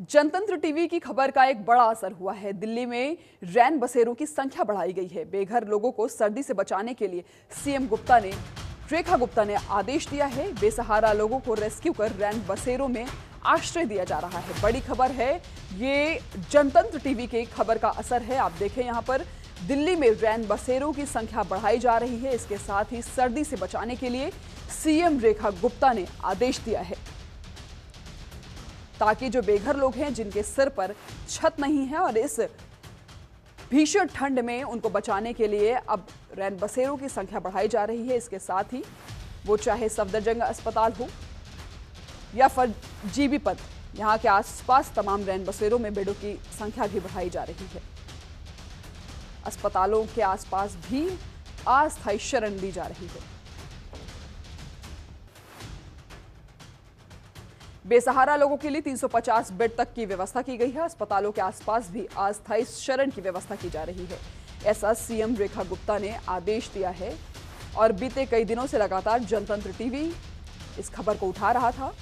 जनतंत्र टीवी की खबर का एक बड़ा असर हुआ है। दिल्ली में रैन बसेरों की संख्या बढ़ाई गई है। बेघर लोगों को सर्दी से बचाने के लिए सीएम रेखा गुप्ता ने आदेश दिया है। बेसहारा लोगों को रेस्क्यू कर रैन बसेरों में आश्रय दिया जा रहा है। बड़ी खबर है, ये जनतंत्र टीवी के खबर का असर है। आप देखें यहाँ पर दिल्ली में रैन बसेरों की संख्या बढ़ाई जा रही है। इसके साथ ही सर्दी से बचाने के लिए सीएम रेखा गुप्ता ने आदेश दिया है ताकि जो बेघर लोग हैं, जिनके सिर पर छत नहीं है और इस भीषण ठंड में उनको बचाने के लिए अब रैन बसेरों की संख्या बढ़ाई जा रही है। इसके साथ ही वो चाहे सफदरजंग अस्पताल हो या फिर जीबी पथ, यहाँ के आसपास तमाम रैन बसेरों में बेडों की संख्या भी बढ़ाई जा रही है। अस्पतालों के आसपास भी अस्थायी शरण दी जा रही है। बेसहारा लोगों के लिए 350 बेड तक की व्यवस्था की गई है। अस्पतालों के आसपास भी अस्थायी शरण की व्यवस्था की जा रही है। ऐसा सीएम रेखा गुप्ता ने आदेश दिया है और बीते कई दिनों से लगातार जनतंत्र टीवी इस खबर को उठा रहा था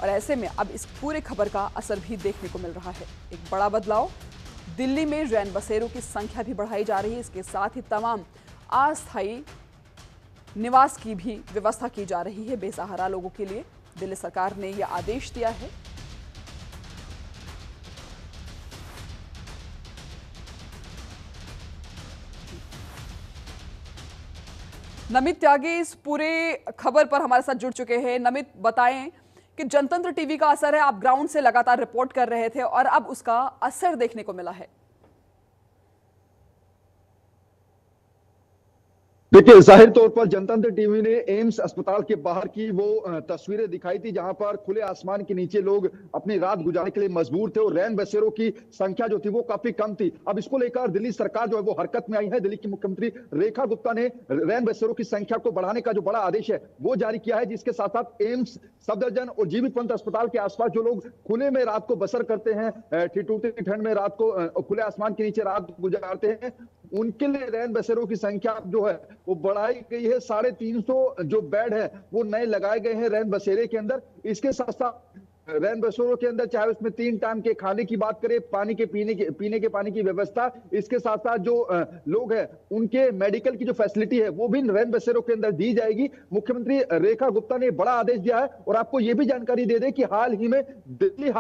और ऐसे में अब इस पूरे खबर का असर भी देखने को मिल रहा है। एक बड़ा बदलाव, दिल्ली में रैन बसेरों की संख्या भी बढ़ाई जा रही है। इसके साथ ही तमाम अस्थायी निवास की भी व्यवस्था की जा रही है बेसहारा लोगों के लिए। दिल्ली सरकार ने यह आदेश दिया है। नमित त्यागी इस पूरे खबर पर हमारे साथ जुड़ चुके हैं। नमित, बताएं कि जनतंत्र टीवी का असर है, आप ग्राउंड से लगातार रिपोर्ट कर रहे थे और अब उसका असर देखने को मिला है। देखिए, जाहिर तौर पर जनतंत्र टीवी ने एम्स अस्पताल के बाहर की वो तस्वीरें दिखाई थी जहां पर खुले आसमान के नीचे लोग अपनी रात गुजारने के लिए मजबूर थे और रैन बसेरों की संख्या जो थी वो काफी कम थी। अब इसको लेकर दिल्ली सरकार जो है वो हरकत में आई है। दिल्ली की मुख्यमंत्री रेखा गुप्ता ने रैन बसेरों की संख्या को बढ़ाने का जो बड़ा आदेश है वो जारी किया है, जिसके साथ साथ एम्स, सफदरजंग और जीबी पंत अस्पताल के आसपास जो लोग खुले में रात को बसर करते हैं, ठिठुरती ठंड में रात को खुले आसमान के नीचे रात गुजारते हैं, उनके लिए रैन बसेरों की संख्या जो है वो बढ़ाई गई है। 350 जो बेड है वो नए लगाए गए हैं रैन बसेरे के अंदर। इसके साथ साथ रैन बसेरों के अंदर चाहे उसमें 3 टाइम के खाने की बात करें, पानी के पीने के पानी की व्यवस्था, इसके साथ साथ जो लोग हैं उनके मेडिकल की जो फैसिलिटी है वो भी रैन बसेरों के अंदर दी जाएगी। मुख्यमंत्री रेखा गुप्ता ने बड़ा आदेश दिया है और आपको ये भी जानकारी दे दे कि हाल ही में दिल्ली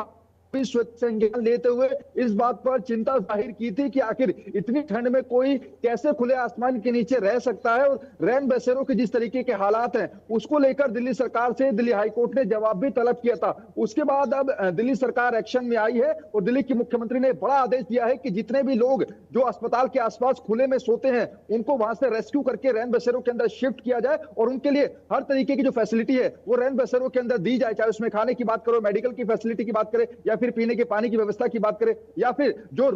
संज्ञान लेते हुए इस बात पर चिंता जाहिर की थी कि आखिर इतनी ठंड में कोई कैसे खुले आसमान के नीचे रह सकता है और रैन बसेरों के जिस तरीके के हालात हैं उसको लेकर दिल्ली सरकार से दिल्ली हाईकोर्ट ने जवाब भी तलब किया था। उसके बाद अब दिल्ली सरकार एक्शन में आई है और दिल्ली की मुख्यमंत्री ने बड़ा आदेश दिया है कि जितने भी लोग जो अस्पताल के आसपास खुले में सोते हैं उनको वहां से रेस्क्यू करके रैन बसेरों के अंदर शिफ्ट किया जाए और उनके लिए हर तरीके की जो फैसिलिटी है वो रैन बसेरों के अंदर दी जाए, चाहे उसमें खाने की बात करो, मेडिकल की फैसिलिटी की बात करें या फिर पीने के पानी की व्यवस्था की बात करें या फिर जो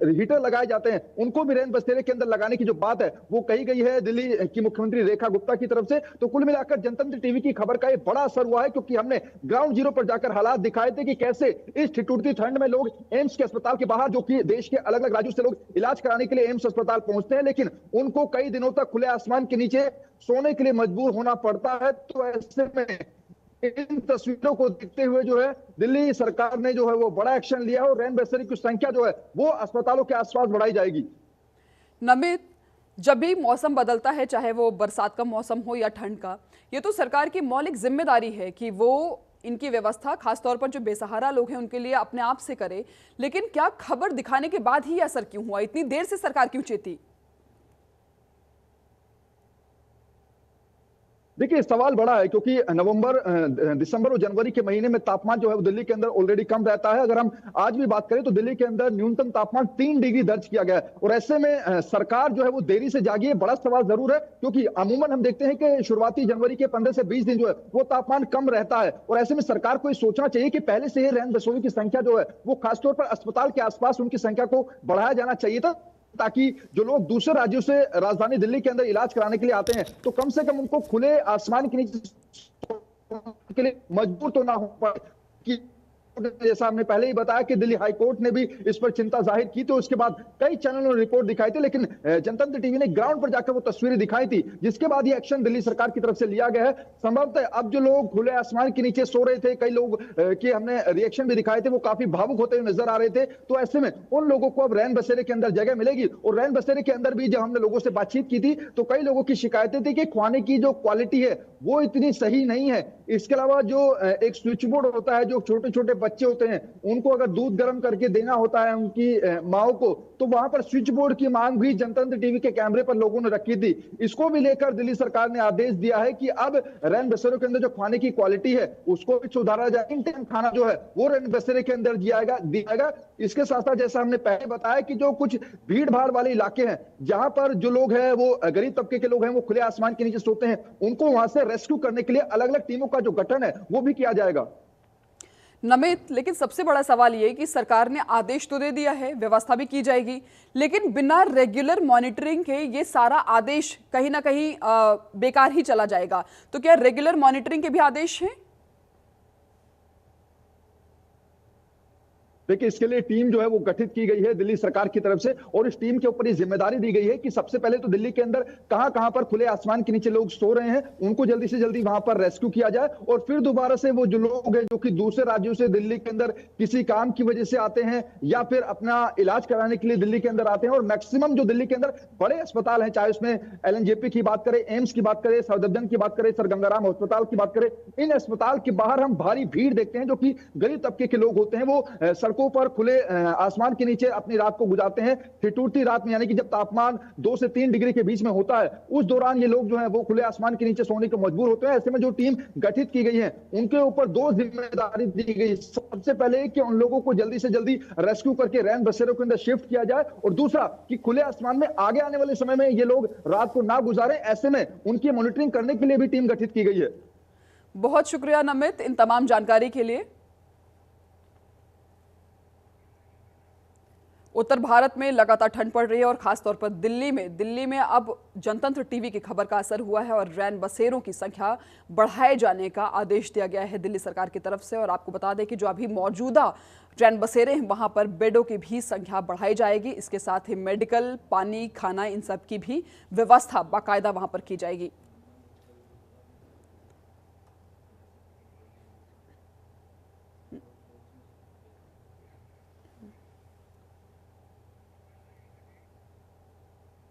हीटर लगाए जाते हैं उनको भी रैन बसेरे के अंदर लगाने की जो बात है वो कही गई है दिल्ली की मुख्यमंत्री रेखा गुप्ता की तरफ से। तो कुल मिलाकर जनतंत्र टीवी की खबर का एक बड़ा असर हुआ है क्योंकि हमने ग्राउंड जीरो पर जाकर हालात दिखाए थे कि कैसे इस ठिठुरती ठंड में लोग एम्स के अस्पताल के बाहर, जो कि देश के अलग अलग राज्यों से लोग इलाज कराने के लिए एम्स अस्पताल पहुंचते हैं, लेकिन उनको कई दिनों तक खुले आसमान के नीचे सोने के लिए मजबूर होना पड़ता है। तो ऐसे में इन तस्वीरों को देखते हुए जो है दिल्ली सरकार ने जो है वो बड़ा एक्शन लिया है और रैन बसेरे की संख्या जो है वो अस्पतालों के आसपास बढ़ाई जाएगी। नमित, जब भी मौसम बदलता है, चाहे वो बरसात का मौसम हो या ठंड का, ये तो सरकार की मौलिक जिम्मेदारी है कि वो इनकी व्यवस्था खासतौर पर जो बेसहारा लोग हैं उनके लिए अपने आप से करे। लेकिन क्या खबर दिखाने के बाद ही असर क्यों हुआ? इतनी देर से सरकार क्यों चेती? देखिए, सवाल बड़ा है क्योंकि नवंबर, दिसंबर और जनवरी के महीने में तापमान जो है वो दिल्ली के अंदर ऑलरेडी कम रहता है। अगर हम आज भी बात करें तो दिल्ली के अंदर न्यूनतम तापमान 3 डिग्री दर्ज किया गया है और ऐसे में सरकार जो है वो देरी से जागी है। बड़ा सवाल जरूर है क्योंकि अमूमन हम देखते हैं कि शुरुआती जनवरी के 15 से 20 दिन जो है वो तापमान कम रहता है और ऐसे में सरकार को ये सोचना चाहिए कि पहले से ही रैन बसेरों की संख्या जो है वो खासतौर पर अस्पताल के आसपास उनकी संख्या को बढ़ाया जाना चाहिए था, ताकि जो लोग दूसरे राज्यों से राजधानी दिल्ली के अंदर इलाज कराने के लिए आते हैं तो कम से कम उनको खुले आसमान के नीचे के लिए मजबूर तो ना हो पाए कि जैसा हमने पहले ही बताया कि दिल्ली हाई कोर्ट ने भी इस पर चिंता जाहिर की, तो उसके बाद कई चैनलों ने रिपोर्ट दिखाई थी, लेकिन जनतंत्र टीवी ने ग्राउंड पर जाकर वो तस्वीरें दिखाई थी, जिसके बाद ये एक्शन दिल्ली सरकार की तरफ से लिया गया है। संभवतः अब जो लोग खुले आसमान के नीचे सो रहे थे, कई लोग के हमने रिएक्शन भी दिखाए थे, वो काफी भावुक होते हुए नजर आ रहे थे। तो ऐसे में उन लोगों को अब रैन बसेरे के अंदर जगह मिलेगी, और रैन बसेरे के अंदर भी जब हमने लोगों से बातचीत की थी तो कई लोगों की शिकायतें थी कि खाने की जो क्वालिटी है वो इतनी सही नहीं है। इसके अलावा जो एक स्विच बोर्ड होता है, जो छोटे छोटे बच्चे होते हैं उनको अगर दूध गर्म करके देना होता है उनकी माओ को, तो वहां पर स्विच बोर्ड की मांग भी जनतंत्र टीवी के कैमरे पर लोगों ने रखी थी। इसको भी लेकर दिल्ली सरकार ने आदेश दिया है कि अब रैन बसेरों के अंदर जो खाने की क्वालिटी है उसको भी सुधारा जाए। इन टाइम खाना जो है वो रैन बसेरे के अंदर दिया जाएगा। इसके साथ साथ जैसा हमने पहले बताया कि जो कुछ भीड़ भाड़ वाले इलाके हैं, जहां पर जो लोग हैं वो गरीब तबके के लोग हैं, वो खुले आसमान के नीचे सोते हैं, उनको वहां से रेस्क्यू करने के लिए अलग अलग टीमों का जो गठन है वो भी किया जाएगा। नमित, लेकिन सबसे बड़ा सवाल ये कि सरकार ने आदेश तो दे दिया है, व्यवस्था भी की जाएगी, लेकिन बिना रेगुलर मॉनिटरिंग के ये सारा आदेश कहीं ना कहीं बेकार ही चला जाएगा। तो क्या रेगुलर मॉनिटरिंग के भी आदेश हैं? देखिए, इसके लिए टीम जो है वो गठित की गई है दिल्ली सरकार की तरफ से, और इस टीम के ऊपर ये जिम्मेदारी दी गई है कि सबसे पहले तो दिल्ली के अंदर कहां कहां पर खुले आसमान के नीचे लोग सो रहे हैं उनको जल्दी से जल्दी वहां पर रेस्क्यू किया जाए, और फिर दोबारा से वो जो लोग हैं जो कि दूसरे राज्यों से दिल्ली के अंदर किसी काम की वजह से आते हैं या फिर अपना इलाज कराने के लिए दिल्ली के अंदर आते हैं, और मैक्सिमम जो दिल्ली के अंदर बड़े अस्पताल हैं, चाहे उसमें LNJP की बात करें, एम्स की बात करें, सफदरजंग की बात करें, सर गंगाराम अस्पताल की बात करें, इन अस्पताल के बाहर हम भारी भीड़ देखते हैं जो कि गरीब तबके के लोग होते हैं। वो सड़कों पर खुले आसमान के नीचे अपनी रात को गुजारते हैं, ठिठुरती रात में, यानी कि जब तापमान 2 से 3 डिग्री के बीच में होता है, उस दौरान ये लोग जो है वो खुले आसमान के नीचे सोने को मजबूर होते हैं। ऐसे में जो टीम गठित की गई है उनके ऊपर 2 जिम्मेदारी दी गई। सबसे पहले कि उन लोगों को जल्दी से जल्दी रेस्क्यू करके रैन बसेरों के अंदर शिफ्ट किया जाए, और दूसरा कि खुले आसमान में आगे आने वाले समय में ये लोग रात को ना गुजारें, ऐसे में उनकी मॉनिटरिंग करने के लिए भी टीम गठित की गई है। बहुत शुक्रिया नमित इन तमाम जानकारी के लिए। उत्तर भारत में लगातार ठंड पड़ रही है और खासतौर पर दिल्ली में अब जनतंत्र टीवी की खबर का असर हुआ है और रैन बसेरों की संख्या बढ़ाए जाने का आदेश दिया गया है दिल्ली सरकार की तरफ से। और आपको बता दें कि जो अभी मौजूदा रैन बसेरे हैं वहां पर बेडों की भी संख्या बढ़ाई जाएगी। इसके साथ ही मेडिकल, पानी, खाना, इन सब की भी व्यवस्था बाकायदा वहां पर की जाएगी।